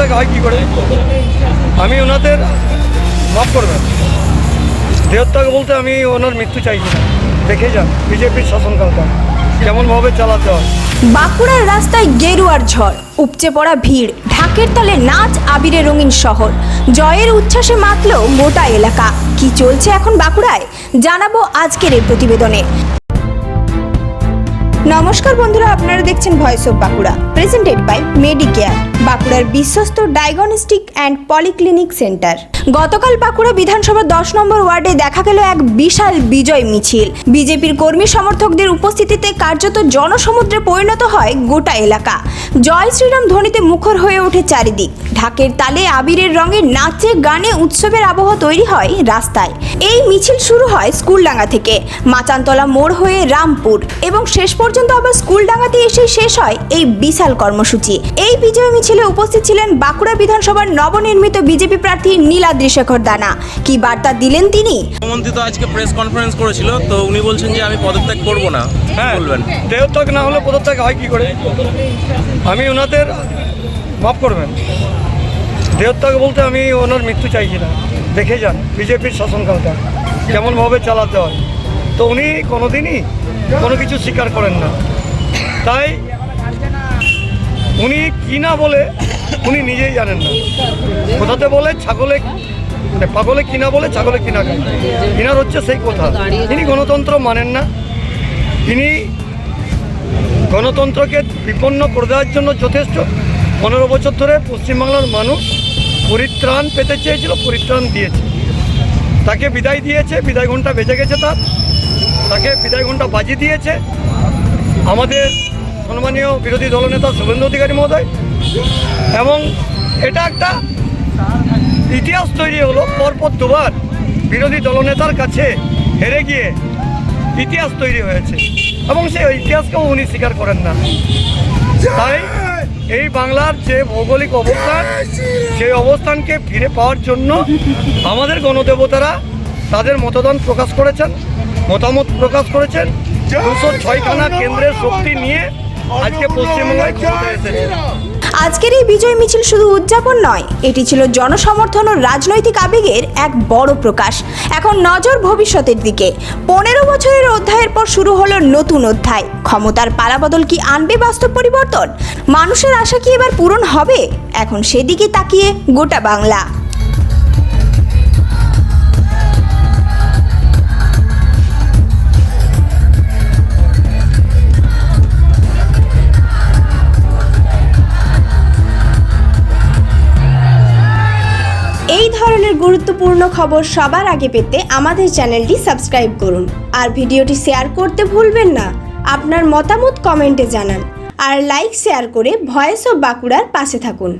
পদত্যাগ হয় কী করে? আমি ওনাদের মাফ করবেন, দেহত্যাগ বলতে আমি ওনার মৃত্যু চাইছি না। দেখে যান বিজেপির শাসনকালটা কেমনভাবে চালাতে হয়। বাঁকুড়ার রাস্তায় গেরুয়ার ঝড়, উপচে পড়া ভিড়, ঢাকের তালে নাচ, আবিরে রঙিন শহর, জয়ের উচ্ছ্বাসে মাতল গোটা এলাকা। কি চলছে এখন বাঁকুড়ায় জানাবো আজকের এই প্রতিবেদনে। নমস্কার বন্ধুরা, আপনারা দেখছেন voice of Bankura, presented by Medicare, বাঁকুড়ার বিশ্বস্ত ডায়াগনস্টিক অ্যান্ড পলিক্লিনিক সেন্টার। গতকাল বাঁকুড়া বিধানসভা 10 নম্বর ওয়ার্ডে দেখা গেল এক বিশাল বিজয় মিছিল। বিজেপির কর্মী সমর্থকদের উপস্থিতিতে কার্যত জনসমুদ্রে পরিণত হয় গোটা এলাকা। জয় শ্রীরাম ধ্বনিতে মুখর হয়ে ওঠে চারিদিক। ঢাকের তালে, আবিরের রঙে, নাচে গানে উৎসবের আবহ তৈরি হয় রাস্তায়। এই মিছিল শুরু হয় স্কুলডাঙ্গা থেকে, মাচানতলা মোড় হয়ে রামপুর এবং শেষ পর্যন্ত আবার স্কুলডাঙ্গাতে এসে শেষ হয় এই বিশাল কর্মসূচি। এই বিজয় মিছিলে উপস্থিত ছিলেন বাঁকুড়া বিধানসভার নবনির্মিত বিজেপি প্রার্থী নীলাদ্রি শেখর দানা। কি বার্তা দিলেন তিনি? মুখ্যমন্ত্রী তো আজকে প্রেস কনফারেন্স করেছিল, তো উনি বলছেন যে আমি পদত্যাগ করব না। হ্যাঁ, বলবেন দেহত্যাগ না হলে পদত্যাগ হয় কী করে? আমি ওনাদের মাফ করবেন, দেহত্যাগ বলতে আমি ওনার মৃত্যু চাইছি না। দেখে যান বিজেপির শাসনকালটা কেমনভাবে চালাতে হয়। তো উনি কোনোদিনই কোনো কিছু স্বীকার করেন না, তাই উনি কি না বলে উনি নিজেই জানেন না। কোথাতে বলে ছাগলে পাগলে কিনা বলে ছাগলে কিনা খায়, কিনার হচ্ছে সেই কথা। তিনি গণতন্ত্র মানেন না, তিনি গণতন্ত্রকে বিপন্ন করে দেওয়ার জন্য যথেষ্ট। 15 বছর ধরে পশ্চিমবাংলার মানুষ পরিত্রাণ পেতে চেয়েছিল, পরিত্রাণ দিয়েছে, তাকে বিদায় দিয়েছে, বিদায় ঘণ্টা বেজে গেছে, তাকে বিদায় ঘণ্টা বাজিয়ে দিয়েছে আমাদের সম্মানীয় বিরোধী দলনেতা শুভেন্দু অধিকারী মহোদয়। এবং এটা একটা ইতিহাস তৈরি হলো, পরপর দুবার বিরোধী দলনেতার কাছে হেরে গিয়ে ইতিহাস তৈরি হয়েছে এবং সেই ইতিহাসকেও উনি স্বীকার করেন না। তাই এই বাংলার যে ভৌগোলিক অবস্থান, সেই অবস্থানকে ফিরে পাওয়ার জন্য আমাদের গণদেবতারা তাদের মতামত প্রকাশ করেছেন। 206খানা কেন্দ্রের শক্তি নিয়ে আজকে পশ্চিমবঙ্গে ক্ষমতায় এসেছে। আজকের এই বিজয় মিছিল শুধু উদযাপন নয়, এটি ছিল জনসমর্থন ও রাজনৈতিক আবেগের এক বড় প্রকাশ। এখন নজর ভবিষ্যতের দিকে। 15 বছরের অধ্যায়ের পর শুরু হলো নতুন অধ্যায়। ক্ষমতার পালাবদল কি আনবে বাস্তব পরিবর্তন? মানুষের আশা কি এবার পূরণ হবে? এখন সেদিকে তাকিয়ে গোটা বাংলা। এই ধরনের গুরুত্বপূর্ণ খবর সবার আগে পেতে আমাদের চ্যানেলটি সাবস্ক্রাইব করুন আর ভিডিওটি শেয়ার করতে ভুলবেন না। আপনার মতামত কমেন্টে জানান আর লাইক শেয়ার করে ভয়েস অফ বাঁকুড়ার পাশে থাকুন।